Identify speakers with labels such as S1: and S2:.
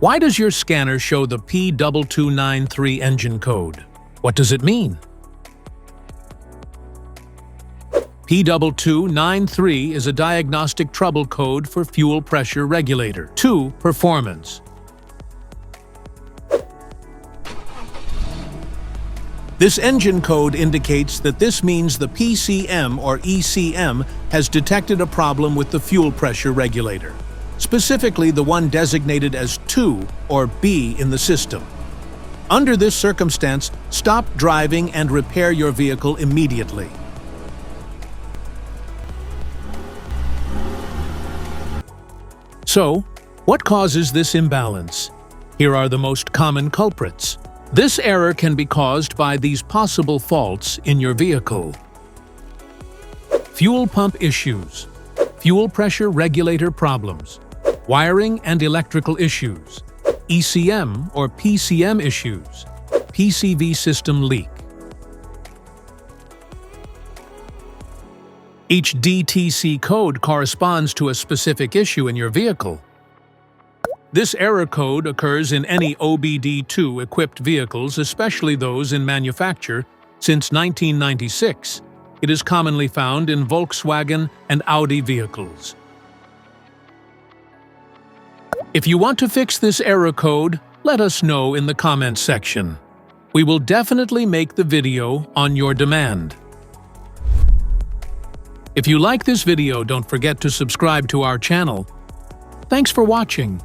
S1: Why does your scanner show the P2293 engine code? What does it mean? P2293 is a diagnostic trouble code for fuel pressure regulator. 2. Performance. This engine code indicates that this means the PCM or ECM has detected a problem with the fuel pressure regulator, specifically the one designated as 2 or B in the system. Under this circumstance, stop driving and repair your vehicle immediately. So, what causes this imbalance? Here are the most common culprits. This error can be caused by these possible faults in your vehicle. Fuel pump issues, fuel pressure regulator problems, wiring and electrical issues, ECM or PCM issues, PCV system leak. Each DTC code corresponds to a specific issue in your vehicle. This error code occurs in any OBD2 equipped vehicles, especially those in manufacture since 1996. It is commonly found in Volkswagen and Audi vehicles. If you want to fix this error code, let us know in the comments section. We will definitely make the video on your demand. If you like this video, don't forget to subscribe to our channel. Thanks for watching.